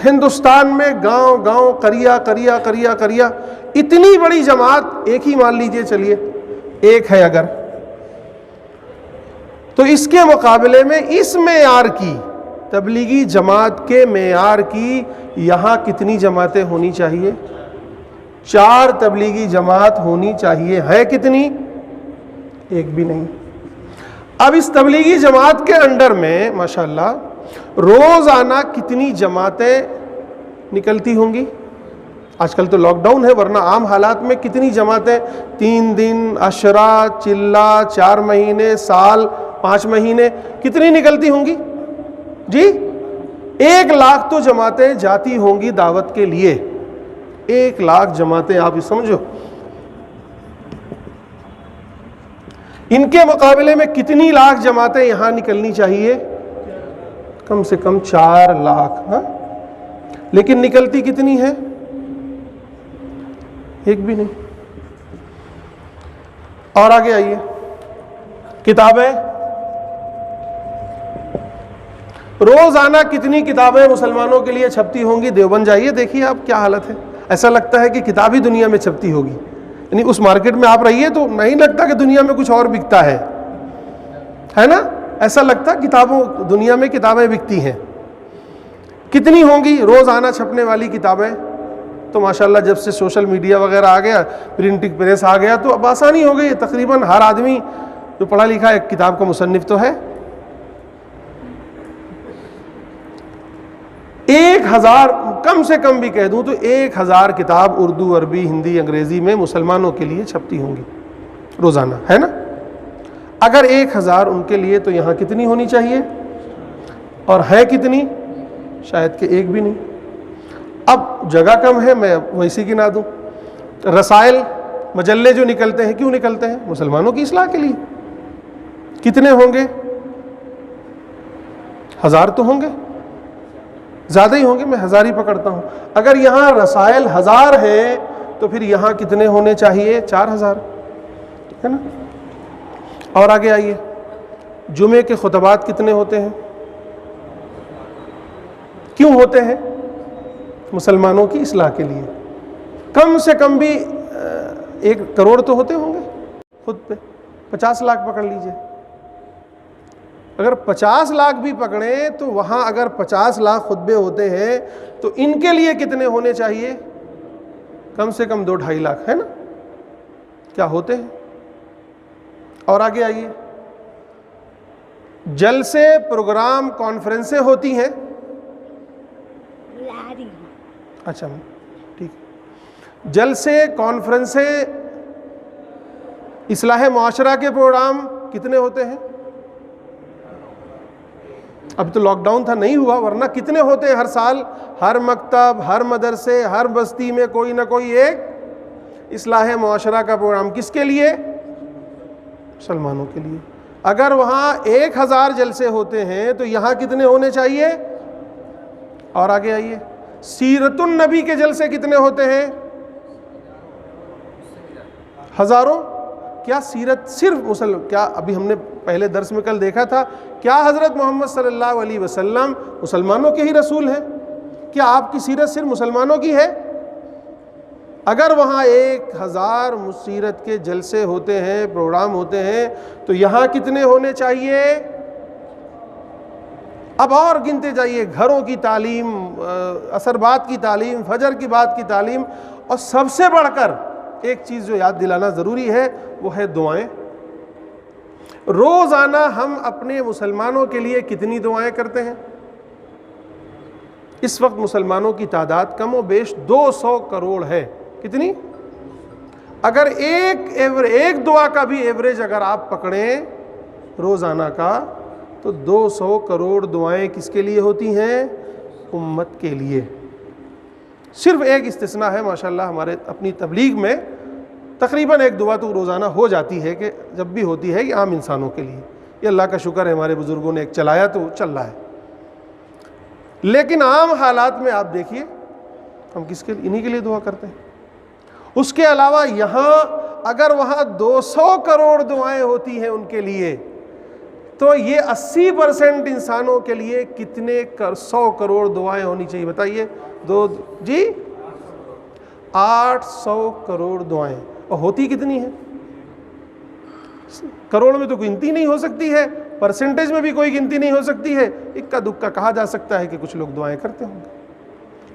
ہندوستان میں گاؤں گاؤں، قریہ قریہ قریہ قریہ، اتنی بڑی جماعت ایک ہی مان لیجئے، چلیے ایک ہے اگر، تو اس کے مقابلے میں اس معیار کی تبلیغی جماعت کے معیار کی یہاں کتنی جماعتیں ہونی چاہیے؟ 4 تبلیغی جماعت ہونی چاہیے. ہے کتنی؟ ایک بھی نہیں. اب اس تبلیغی جماعت کے انڈر میں ماشاءاللہ روزانہ کتنی جماعتیں نکلتی ہوں گی؟ آج کل تو لاک ڈاؤن ہے، ورنہ عام حالات میں کتنی جماعتیں 3 دن، عشرہ، چلہ، 4 مہینے، سال، 5 مہینے کتنی نکلتی ہوں گی؟ جی 1 لاکھ تو جماعتیں جاتی ہوں گی دعوت کے لیے. 1 لاکھ جماعتیں، آپ یہ سمجھو. ان کے مقابلے میں کتنی لاکھ جماعتیں یہاں نکلنی چاہیے؟ کم سے کم 4 لاکھ. ہاں لیکن نکلتی کتنی ہے؟ ایک بھی نہیں. اور آگے آئیے. کتابیں، روزانہ کتنی کتابیں مسلمانوں کے لیے چھپتی ہوں گی؟ دیوبند جائیے، دیکھیے آپ کیا حالت ہے. ایسا لگتا ہے کہ کتاب ہی دنیا میں چھپتی ہوگی. یعنی اس مارکیٹ میں آپ رہیے تو نہیں لگتا کہ دنیا میں کچھ اور بکتا ہے نا؟ ایسا لگتا کتابوں، دنیا میں کتابیں بکتی ہیں. کتنی ہوں گی روزانہ چھپنے والی کتابیں؟ تو ماشاءاللہ جب سے سوشل میڈیا وغیرہ آ گیا، پرنٹنگ پریس آ گیا، تو اب آسانی ہو گئی. تقریباً ہر آدمی جو پڑھا لکھا ایک کتاب کا مصنف تو ہے. 1000 کم سے کم بھی کہہ دوں تو 1000 کتاب اردو، عربی، ہندی، انگریزی میں مسلمانوں کے لیے چھپتی ہوں گی روزانہ. ہے نا؟ اگر 1000 ان کے لیے تو یہاں کتنی ہونی چاہیے؟ اور ہے کتنی؟ شاید کہ ایک بھی نہیں. اب جگہ کم ہے، میں ویسی گنا دوں. رسائل، مجلے جو نکلتے ہیں، کیوں نکلتے ہیں؟ مسلمانوں کی اصلاح کے لیے. کتنے ہوں گے؟ 1000 تو ہوں گے، زیادہ ہی ہوں گے، میں 1000 ہی پکڑتا ہوں. اگر یہاں رسائل 1000 ہیں تو پھر یہاں کتنے ہونے چاہیے؟ 4000. ہے نا؟ اور آگے آئیے. جمعے کے خطبات کتنے ہوتے ہیں؟ کیوں ہوتے ہیں؟ مسلمانوں کی اصلاح کے لیے. کم سے کم بھی 1 کروڑ تو ہوتے ہوں گے خود پہ. 50 لاکھ پکڑ لیجئے. اگر 50 لاکھ بھی پکڑیں تو وہاں اگر 50 لاکھ خطبے ہوتے ہیں تو ان کے لیے کتنے ہونے چاہیے؟ کم سے کم 2-2.5 لاکھ. ہے نا؟ کیا ہوتے ہیں؟ اور آگے آئیے. جلسے، پروگرام، کانفرنسیں ہوتی ہیں. اچھا ٹھیک. جلسے، کانفرنسیں، اصلاح معاشرہ کے پروگرام کتنے ہوتے ہیں؟ اب تو لاک ڈاؤن تھا، نہیں ہوا، ورنہ کتنے ہوتے ہیں ہر سال؟ ہر مکتب، ہر مدرسے، ہر بستی میں کوئی نہ کوئی ایک اصلاح معاشرہ کا پروگرام. کس کے لیے؟ مسلمانوں کے لیے. اگر وہاں 1000 جلسے ہوتے ہیں تو یہاں کتنے ہونے چاہیے؟ اور آگے آئیے. سیرت النبی کے جلسے کتنے ہوتے ہیں؟ ہزاروں. کیا سیرت صرف کیا ابھی ہم نے پہلے درس میں کل دیکھا تھا، کیا حضرت محمد صلی اللہ علیہ وسلم مسلمانوں کے ہی رسول ہیں؟ کیا آپ کی سیرت صرف مسلمانوں کی ہے؟ اگر وہاں 1000 سیرت کے جلسے ہوتے ہیں، پروگرام ہوتے ہیں، تو یہاں کتنے ہونے چاہیے؟ اب اور گنتے جائیے. گھروں کی تعلیم، عصر بعد کی تعلیم، فجر کی بعد کی تعلیم، اور سب سے بڑھ کر ایک چیز جو یاد دلانا ضروری ہے وہ ہے دعائیں. روزانہ ہم اپنے مسلمانوں کے لیے کتنی دعائیں کرتے ہیں؟ اس وقت مسلمانوں کی تعداد کم و بیش 200 کروڑ ہے. کتنی؟ اگر ایک دعا کا بھی ایوریج اگر آپ پکڑیں روزانہ کا تو 200 کروڑ دعائیں کس کے لیے ہوتی ہیں؟ امت کے لیے. صرف ایک استثناء ہے ماشاءاللہ ہمارے اپنی تبلیغ میں تقریباً ایک دعا تو روزانہ ہو جاتی ہے کہ جب بھی ہوتی ہے یہ عام انسانوں کے لیے. یہ اللہ کا شکر ہے ہمارے بزرگوں نے ایک چلایا تو چل رہا ہے. لیکن عام حالات میں آپ دیکھیے ہم کس کے انہی کے لیے دعا کرتے ہیں. اس کے علاوہ یہاں اگر وہاں 200 کروڑ دعائیں ہوتی ہیں ان کے لیے تو یہ 80% انسانوں کے لیے کتنے 100 کروڑ دعائیں ہونی چاہیے بتائیے؟ 800 کروڑ دعائیں. اور ہوتی کتنی ہیں؟ کروڑ میں تو گنتی نہیں ہو سکتی ہے, پرسنٹیج میں بھی کوئی گنتی نہیں ہو سکتی ہے. اکا دکا کہا جا سکتا ہے کہ کچھ لوگ دعائیں کرتے ہوں گے.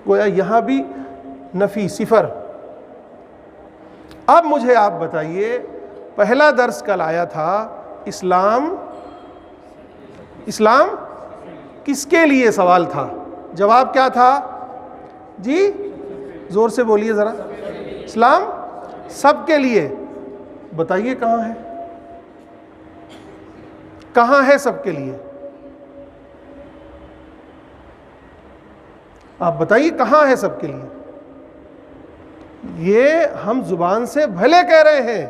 گویا یہاں بھی نفی صفر. اب مجھے آپ بتائیے, پہلا درس کل آیا تھا اسلام کس کے لیے سوال تھا, جواب کیا تھا جی؟ زور سے بولیے ذرا. اسلام سب کے لیے. بتائیے کہاں ہے؟ کہاں ہے سب کے لیے؟ آپ بتائیے کہاں ہے سب کے لیے؟ یہ ہم زبان سے بھلے کہہ رہے ہیں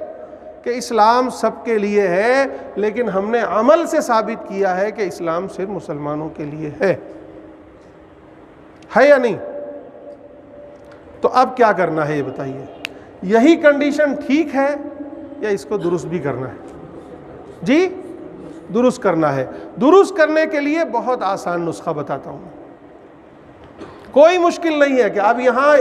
کہ اسلام سب کے لیے ہے, لیکن ہم نے عمل سے ثابت کیا ہے کہ اسلام صرف مسلمانوں کے لیے ہے یا نہیں؟ تو اب کیا کرنا ہے یہ بتائیے. یہی کنڈیشن ٹھیک ہے یا اس کو درست بھی کرنا ہے؟ جی درست کرنا ہے. درست کرنے کے لیے بہت آسان نسخہ بتاتا ہوں. کوئی مشکل نہیں ہے کہ اب یہاں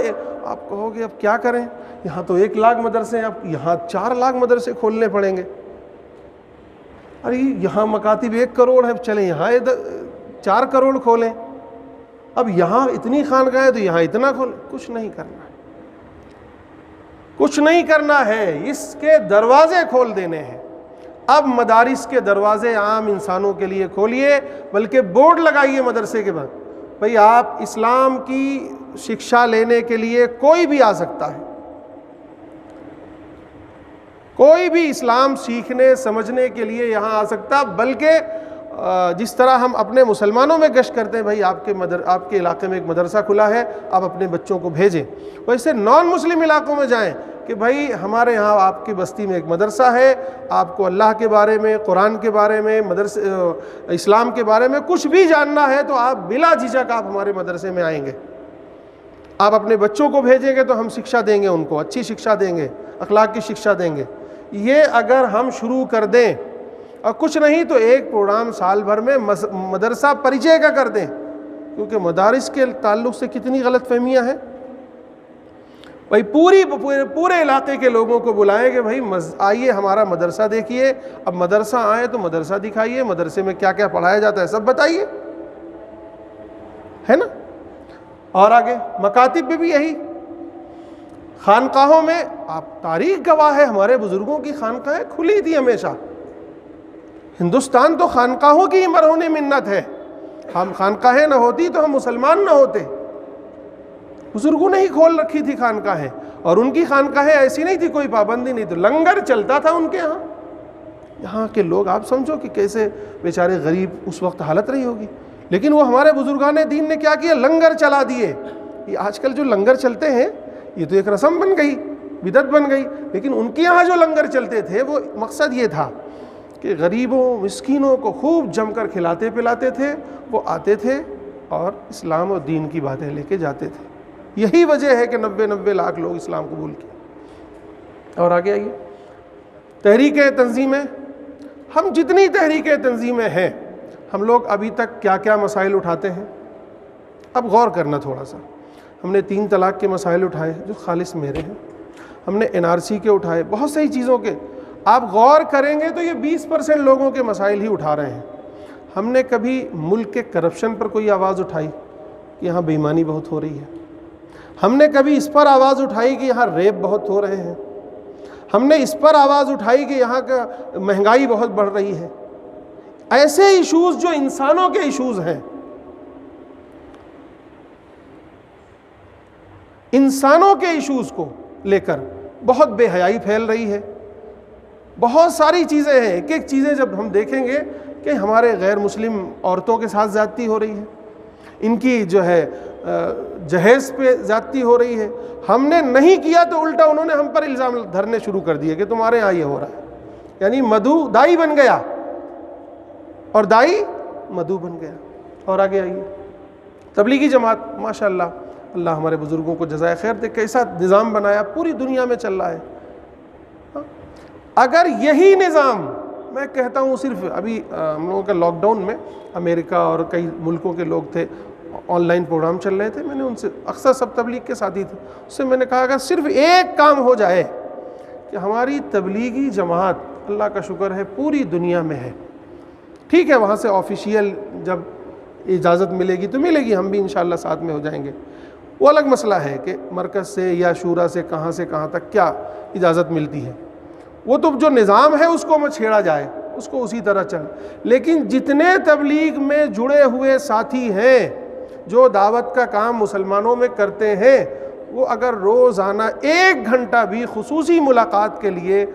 آپ کہو گے اب کیا کریں, یہاں تو 1 لاکھ مدرسے ہیں, اب یہاں 4 لاکھ مدرسے کھولنے پڑیں گے. ارے یہاں مکاتب 1 کروڑ ہے, چلیں یہاں 4 کروڑ کھولیں. اب یہاں اتنی خانقاہیں تو یہاں اتنا کھولیں. کچھ نہیں کرنا ہے, کچھ نہیں کرنا ہے. اس کے دروازے کھول دینے ہیں. اب مدارس کے دروازے عام انسانوں کے لیے کھولیے, بلکہ بورڈ لگائیے مدرسے کے بعد, بھئی آپ اسلام کی شکشا لینے کے لیے کوئی بھی آ سکتا ہے, کوئی بھی اسلام سیکھنے سمجھنے کے لیے یہاں آ سکتا. بلکہ جس طرح ہم اپنے مسلمانوں میں گشت کرتے ہیں, بھائی آپ کے علاقے میں ایک مدرسہ کھلا ہے, آپ اپنے بچوں کو بھیجیں, ویسے نان مسلم علاقوں میں جائیں کہ بھائی ہمارے یہاں آپ کی بستی میں ایک مدرسہ ہے, آپ کو اللہ کے بارے میں, قرآن کے بارے میں, اسلام کے بارے میں کچھ بھی جاننا ہے تو آپ بلا جھجک آپ ہمارے مدرسے میں آئیں گے. آپ اپنے بچوں کو بھیجیں گے تو ہم شکشا دیں گے, ان کو اچھی شکشا دیں گے, اخلاق کی شکشا دیں گے. یہ اگر ہم شروع کر دیں, اور کچھ نہیں تو ایک پروگرام سال بھر میں مدرسہ پریچے کا کر دیں, کیونکہ مدارس کے تعلق سے کتنی غلط فہمیاں ہیں. بھائی پورے علاقے کے لوگوں کو بلائیں کہ بھائی آئیے ہمارا مدرسہ دیکھیے. اب مدرسہ آئے تو مدرسہ دکھائیے, مدرسے میں کیا کیا پڑھایا جاتا ہے سب بتائیے, ہے نا. اور آگے مکاتب میں بھی یہی. خانقاہوں میں آپ تاریخ گواہ ہے, ہمارے بزرگوں کی خانقاہیں کھلی تھی ہمیشہ. ہندوستان تو خانقاہوں کی مرہون منت ہے. ہم خانقاہیں نہ ہوتی تو ہم مسلمان نہ ہوتے. بزرگوں نے ہی کھول رکھی تھی خانقاہیں, اور ان کی خانقاہیں ایسی نہیں تھی, کوئی پابندی نہیں تھی, لنگر چلتا تھا ان کے ہاں. یہاں کے لوگ آپ سمجھو کہ کیسے بیچارے غریب اس وقت حالت رہی ہوگی, لیکن وہ ہمارے بزرگان دین نے کیا کیا, لنگر چلا دیے. یہ آج کل جو لنگر چلتے ہیں یہ تو ایک رسم بن گئی, بدعت بن گئی, لیکن ان کے یہاں جو لنگر چلتے تھے وہ مقصد یہ تھا کہ غریبوں مسکینوں کو خوب جم کر کھلاتے پلاتے تھے. وہ آتے تھے اور اسلام اور دین کی باتیں لے کے جاتے تھے. یہی وجہ ہے کہ 90 لاکھ لوگ اسلام قبول کیے. اور آگے آئیے, تحریکیں تنظیمیں. ہم جتنی تحریکیں تنظیمیں ہیں, ہم لوگ ابھی تک کیا کیا مسائل اٹھاتے ہیں. اب غور کرنا تھوڑا سا. ہم نے 3 طلاق کے مسائل اٹھائے جو خالص میرے ہیں, ہم نے NRC کے اٹھائے, بہت سی چیزوں کے. آپ غور کریں گے تو یہ 20% لوگوں کے مسائل ہی اٹھا رہے ہیں. ہم نے کبھی ملک کے کرپشن پر کوئی آواز اٹھائی کہ یہاں بے ایمانی بہت ہو رہی ہے. ہم نے کبھی اس پر آواز اٹھائی کہ یہاں ریپ بہت ہو رہے ہیں. ہم نے اس پر آواز اٹھائی کہ یہاں کا مہنگائی بہت بڑھ رہی ہے. ایسے ایشوز جو انسانوں کے ایشوز ہیں، انسانوں کے ایشوز کو لے کر بہت بے حیائی پھیل رہی ہے. بہت ساری چیزیں ہیں، ایک ایک چیزیں جب ہم دیکھیں گے کہ ہمارے غیر مسلم عورتوں کے ساتھ زیادتی ہو رہی ہے، ان کی جو ہے جہیز پہ زیادتی ہو رہی ہے. ہم نے نہیں کیا تو الٹا انہوں نے ہم پر الزام دھرنے شروع کر دیے کہ تمہارے ہاں یہ ہو رہا ہے. یعنی مدعو دائی بن گیا اور دائی مدعو بن گیا. اور آگے آئیے، تبلیغی جماعت ماشاءاللہ، اللہ ہمارے بزرگوں کو جزائے خیر دے، کیسا نظام بنایا، پوری دنیا میں چل رہا ہے. اگر یہی نظام، میں کہتا ہوں صرف ابھی ہم لوگوں کا لاک ڈاؤن میں امریکہ اور کئی ملکوں کے لوگ تھے، آن لائن پروگرام چل رہے تھے، میں نے ان سے، اکثر سب تبلیغ کے ساتھی تھے، اس سے میں نے کہا اگر صرف ایک کام ہو جائے کہ ہماری تبلیغی جماعت، اللہ کا شکر ہے پوری دنیا میں ہے، ٹھیک ہے وہاں سے آفیشیل جب اجازت ملے گی تو ملے گی، ہم بھی انشاءاللہ ساتھ میں ہو جائیں گے، وہ الگ مسئلہ ہے کہ مرکز سے یا شورا سے کہاں تک کیا اجازت ملتی ہے، وہ تو جو نظام ہے اس کو میں چھیڑا جائے، اس کو اسی طرح چل. لیکن جتنے تبلیغ میں جڑے ہوئے ساتھی ہیں جو دعوت کا کام مسلمانوں میں کرتے ہیں، وہ اگر روزانہ 1 گھنٹہ بھی خصوصی ملاقات کے لیے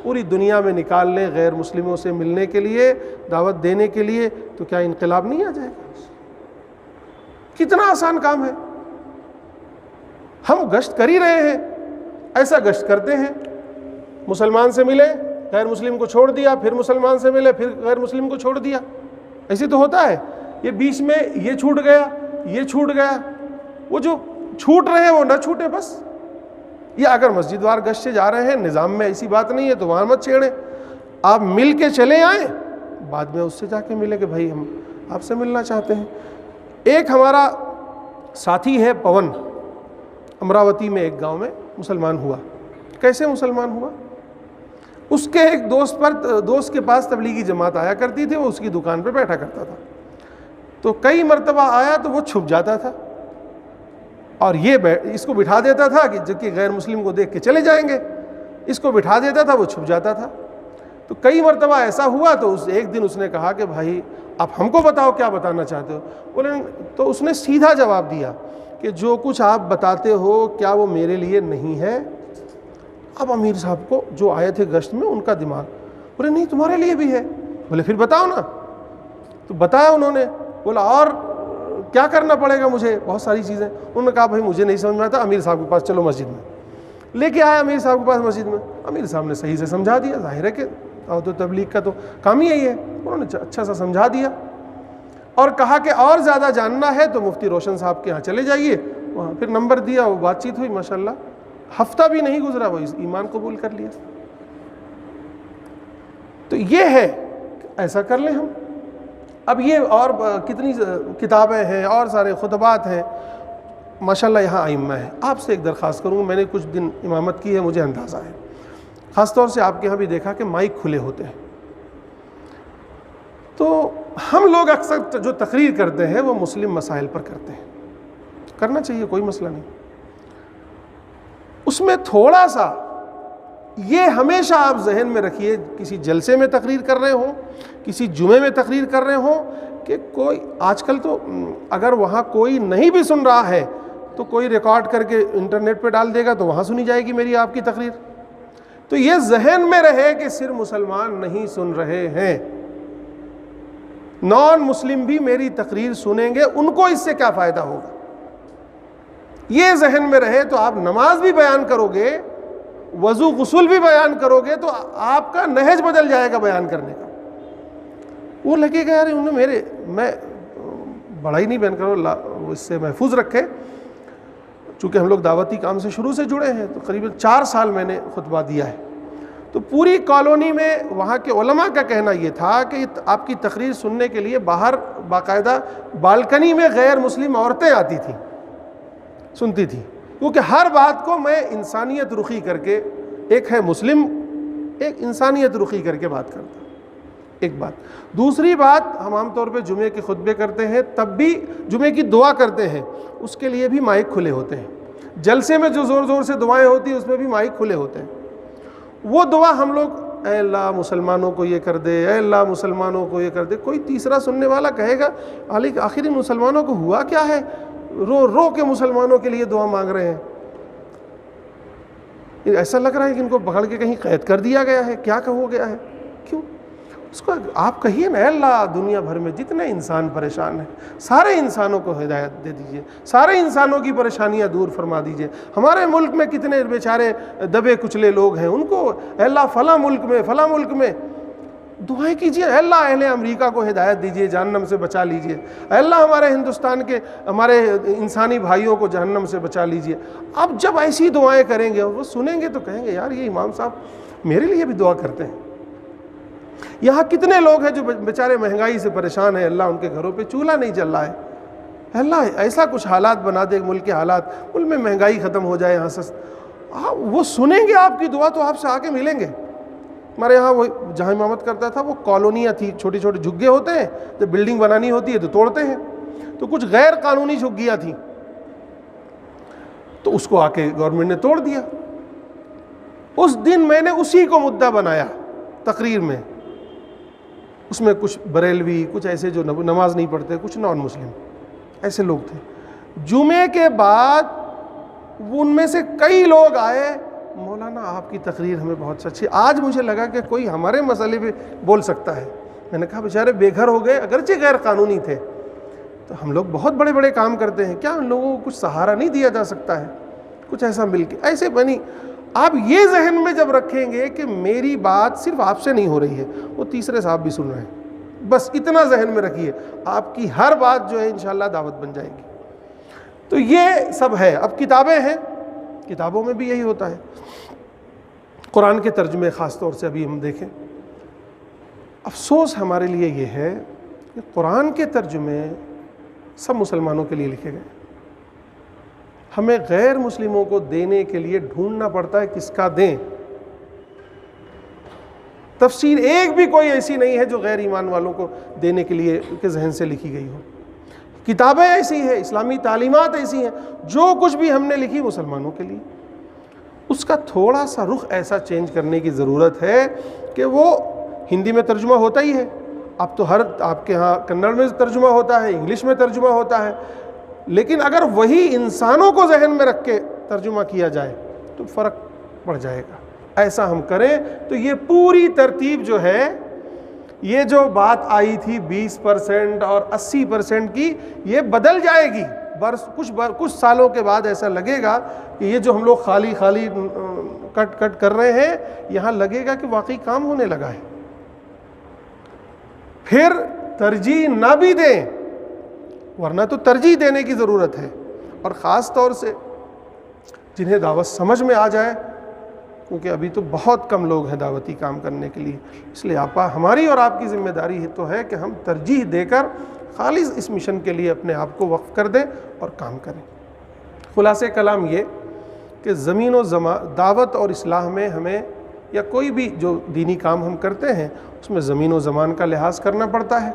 پوری دنیا میں نکال لیں، غیر مسلموں سے ملنے کے لیے، دعوت دینے کے لیے، تو کیا انقلاب نہیں آ جائے گا؟ کتنا آسان کام ہے. ہم گشت کر ہی رہے ہیں، ایسا گشت کرتے ہیں، مسلمان سے ملے، غیر مسلم کو چھوڑ دیا، پھر مسلمان سے ملے، پھر غیر مسلم کو چھوڑ دیا. ایسے تو ہوتا ہے. یہ بیچ میں یہ چھوٹ گیا، یہ چھوٹ گیا، وہ جو چھوٹ رہے ہیں وہ نہ چھوٹے بس. یہ اگر مسجد وار گشت سے جا رہے ہیں، نظام میں ایسی بات نہیں ہے تو وہاں مت چھیڑیں. آپ مل کے چلے آئیں، بعد میں اس سے جا کے ملے کہ بھائی ہم آپ سے ملنا چاہتے ہیں. ایک ہمارا ساتھی ہے پون، امراوتی میں ایک گاؤں میں مسلمان ہوا. کیسے مسلمان ہوا؟ اس کے ایک دوست کے پاس تبلیغی جماعت آیا کرتی تھی، وہ اس کی دکان پہ بیٹھا کرتا تھا. تو کئی مرتبہ آیا تو وہ چھپ جاتا تھا اور یہ اس کو بٹھا دیتا تھا کہ جبکہ غیر مسلم کو دیکھ کے چلے جائیں گے، اس کو بٹھا دیتا تھا، وہ چھپ جاتا تھا. تو کئی مرتبہ ایسا ہوا تو ایک دن اس نے کہا کہ بھائی آپ ہم کو بتاؤ کیا بتانا چاہتے ہو. بولے تو اس نے سیدھا جواب دیا کہ جو کچھ آپ بتاتے ہو کیا وہ میرے لیے نہیں ہے؟ اب امیر صاحب کو جو آئے تھے گشت میں ان کا دماغ، بولے نہیں تمہارے لیے بھی ہے. بولے پھر بتاؤ نا. تو بتایا انہوں نے. بولا اور کیا کرنا پڑے گا مجھے؟ بہت ساری چیزیں. انہوں نے کہا بھائی مجھے نہیں سمجھ میں آتا، امیر صاحب کے پاس چلو مسجد میں. لے کے آیا امیر صاحب کے پاس مسجد میں. امیر صاحب نے صحیح سے سمجھا دیا، ظاہر ہے کہ تو تبلیغ کا تو کام ہی یہی ہے. انہوں نے اچھا سا سمجھا دیا اور کہا کہ اور زیادہ جاننا ہے تو مفتی روشن صاحب کے ہاں چلے جائیے. وہاں پھر نمبر دیا، وہ بات چیت ہوئی، ماشاءاللہ ہفتہ بھی نہیں گزرا وہ ایمان قبول کر لیا. تو یہ ہے ایسا کر لیں ہم. اب یہ اور کتنی کتابیں ہیں اور سارے خطبات ہیں ماشاءاللہ، یہاں ائمہ ہیں. آپ سے ایک درخواست کروں گا، میں نے کچھ دن امامت کی ہے، مجھے اندازہ ہے، خاص طور سے آپ کے یہاں بھی دیکھا کہ مائک کھلے ہوتے ہیں. تو ہم لوگ اکثر جو تقریر کرتے ہیں وہ مسلم مسائل پر کرتے ہیں، کرنا چاہیے، کوئی مسئلہ نہیں. اس میں تھوڑا سا یہ ہمیشہ آپ ذہن میں رکھیے، کسی جلسے میں تقریر کر رہے ہوں، کسی جمعے میں تقریر کر رہے ہوں، کہ کوئی آج کل تو اگر وہاں کوئی نہیں بھی سن رہا ہے تو کوئی ریکارڈ کر کے انٹرنیٹ پہ ڈال دے گا تو وہاں سنی جائے گی میری آپ کی تقریر. تو یہ ذہن میں رہے کہ صرف مسلمان نہیں سن رہے ہیں، نان مسلم بھی میری تقریر سنیں گے، ان کو اس سے کیا فائدہ ہوگا. یہ ذہن میں رہے تو آپ نماز بھی بیان کرو گے، وضو غسل بھی بیان کرو گے تو آپ کا نہج بدل جائے گا بیان کرنے کا. وہ لگے گا یار انہوں نے میں بڑا ہی نہیں بیان کرو، اللہ اس سے محفوظ رکھے. چونکہ ہم لوگ دعوتی کام سے شروع سے جڑے ہیں تو قریب 4 سال میں نے خطبہ دیا ہے. تو پوری کالونی میں وہاں کے علماء کا کہنا یہ تھا کہ آپ کی تقریر سننے کے لیے باہر باقاعدہ بالکنی میں غیر مسلم عورتیں آتی تھیں، سنتی تھی، کیونکہ ہر بات کو میں انسانیت رخی کر کے، ایک ہے مسلم، ایک انسانیت رخی کر کے بات کرتا. ایک بات. دوسری بات، ہم عام طور پہ جمعے کے خطبے کرتے ہیں، تب بھی جمعے کی دعا کرتے ہیں، اس کے لیے بھی مائک کھلے ہوتے ہیں. جلسے میں جو زور زور سے دعائیں ہوتی ہیں اس میں بھی مائک کھلے ہوتے ہیں. وہ دعا ہم لوگ اے اللہ مسلمانوں کو یہ کر دے، اے اللہ مسلمانوں کو یہ کر دے، کوئی تیسرا سننے والا کہے گا آخر ان مسلمانوں کو ہوا کیا ہے، رو رو کے مسلمانوں کے لیے دعا مانگ رہے ہیں، ایسا لگ رہا ہے کہ ان کو پکڑ کے کہیں قید کر دیا گیا ہے، کیا ہو گیا ہے، کیوں؟ اس کو آپ کہیے نا اے اللہ دنیا بھر میں جتنے انسان پریشان ہیں سارے انسانوں کو ہدایت دے دیجئے، سارے انسانوں کی پریشانیاں دور فرما دیجئے، ہمارے ملک میں کتنے بیچارے دبے کچلے لوگ ہیں ان کو اے اللہ فلاں ملک میں دعائیں کیجئے، اے اللہ اہل امریکہ کو ہدایت دیجئے، جہنم سے بچا لیجئے، اے اللہ ہمارے ہندوستان کے ہمارے انسانی بھائیوں کو جہنم سے بچا لیجئے۔ اب جب ایسی دعائیں کریں گے وہ سنیں گے تو کہیں گے یار یہ امام صاحب میرے لیے بھی دعا کرتے ہیں۔ یہاں کتنے لوگ ہیں جو بیچارے مہنگائی سے پریشان ہیں، اللہ ان کے گھروں پہ چولہا نہیں جل رہا ہے، اللہ ایسا کچھ حالات بنا دے ملک کے حالات، ملک میں مہنگائی ختم ہو جائے، یہاں وہ سنیں گے آپ کی دعا تو آپ سے آ کے ملیں گے۔ ہمارے یہاں وہ جہاں امامت کرتا تھا وہ کالونیاں تھی، چھوٹے چھوٹے جھگے ہوتے ہیں، جب بلڈنگ بنانی ہوتی ہے تو توڑتے ہیں، تو کچھ غیر قانونی جھگیاں تھیں تو اس کو آ کے گورنمنٹ نے توڑ دیا۔ اس دن میں نے اسی کو مدعا بنایا تقریر میں، اس میں کچھ بریلوی، کچھ ایسے جو نماز نہیں پڑھتے، کچھ نان مسلم ایسے لوگ تھے۔ جمعے کے بعد ان میں سے کئی لوگ آئے، مولانا آپ کی تقریر ہمیں بہت اچھی، آج مجھے لگا کہ کوئی ہمارے مسئلے پہ بول سکتا ہے۔ میں نے کہا بیچارے بے گھر ہو گئے، اگرچہ غیر قانونی تھے، تو ہم لوگ بہت بڑے بڑے کام کرتے ہیں، کیا ان لوگوں کو کچھ سہارا نہیں دیا جا سکتا ہے؟ کچھ ایسا مل کے ایسے بنی۔ آپ یہ ذہن میں جب رکھیں گے کہ میری بات صرف آپ سے نہیں ہو رہی ہے، وہ تیسرے صاحب بھی سن رہے ہیں، بس اتنا ذہن میں رکھیے، آپ کی ہر بات جو ہے انشاءاللہ دعوت بن جائے گی۔ تو یہ سب ہے۔ اب کتابیں ہیں، کتابوں میں بھی یہی ہوتا ہے۔ قرآن کے ترجمے خاص طور سے ابھی ہم دیکھیں، افسوس ہمارے لیے یہ ہے کہ قرآن کے ترجمے سب مسلمانوں کے لیے لکھے گئے، ہمیں غیر مسلموں کو دینے کے لیے ڈھونڈنا پڑتا ہے کس کا دیں۔ تفسیر ایک بھی کوئی ایسی نہیں ہے جو غیر ایمان والوں کو دینے کے لیے کے ذہن سے لکھی گئی ہو۔ کتابیں ایسی ہیں، اسلامی تعلیمات ایسی ہیں، جو کچھ بھی ہم نے لکھی مسلمانوں کے لیے، اس کا تھوڑا سا رخ ایسا چینج کرنے کی ضرورت ہے کہ وہ ہندی میں ترجمہ ہوتا ہی ہے، اب تو ہر آپ کے ہاں کنڑ میں ترجمہ ہوتا ہے، انگلش میں ترجمہ ہوتا ہے، لیکن اگر وہی انسانوں کو ذہن میں رکھ کے ترجمہ کیا جائے تو فرق پڑ جائے گا۔ ایسا ہم کریں تو یہ پوری ترتیب جو ہے، یہ جو بات آئی تھی 20% اور 80% کی، یہ بدل جائے گی۔ کچھ سالوں کے بعد ایسا لگے گا کہ یہ جو ہم لوگ خالی کٹ کر رہے ہیں، یہاں لگے گا کہ واقعی کام ہونے لگا ہے۔ پھر ترجیح نہ بھی دیں، ورنہ تو ترجیح دینے کی ضرورت ہے، اور خاص طور سے جنہیں دعوت سمجھ میں آ جائے، کیونکہ ابھی تو بہت کم لوگ ہیں دعوتی کام کرنے کے لیے، اس لیے ہماری اور آپ کی ذمہ داری تو ہے کہ ہم ترجیح دے کر خالص اس مشن کے لیے اپنے آپ کو وقف کر دیں اور کام کریں۔ خلاصہ کلام یہ کہ زمین و دعوت اور اصلاح میں ہمیں، یا کوئی بھی جو دینی کام ہم کرتے ہیں، اس میں زمین و زمان کا لحاظ کرنا پڑتا ہے۔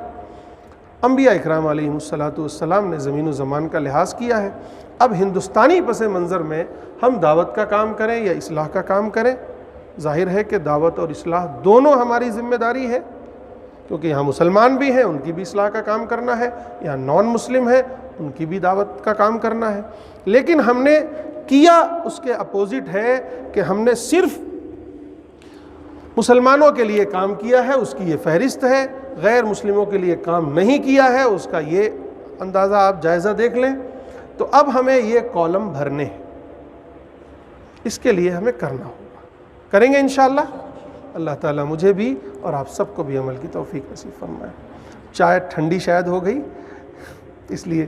انبیاء اکرام علیہم الصلاۃ والسلام نے زمین و زمان کا لحاظ کیا ہے۔ اب ہندوستانی پس منظر میں ہم دعوت کا کام کریں یا اصلاح کا کام کریں، ظاہر ہے کہ دعوت اور اصلاح دونوں ہماری ذمہ داری ہے، کیونکہ یہاں مسلمان بھی ہیں، ان کی بھی اصلاح کا کام کرنا ہے، یہاں نان مسلم ہیں، ان کی بھی دعوت کا کام کرنا ہے۔ لیکن ہم نے کیا اس کے اپوزٹ ہے کہ ہم نے صرف مسلمانوں کے لیے کام کیا ہے، اس کی یہ فہرست ہے، غیر مسلموں کے لیے کام نہیں کیا ہے، اس کا یہ اندازہ آپ جائزہ دیکھ لیں۔ تو اب ہمیں یہ کالم بھرنے ہیں، اس کے لیے ہمیں کرنا ہوگا، کریں گے انشاءاللہ۔ اللہ تعالیٰ مجھے بھی اور آپ سب کو بھی عمل کی توفیق نصیب فرمائے۔ چائے ٹھنڈی شاید ہو گئی، اس لیے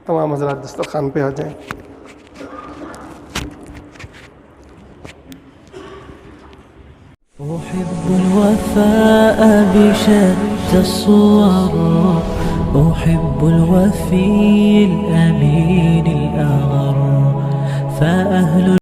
تمام حضرات دسترخوان پہ آ جائیں۔ أحب الوفاء بشتى الصور، أحب الوفي الأمين الأغر، فأهل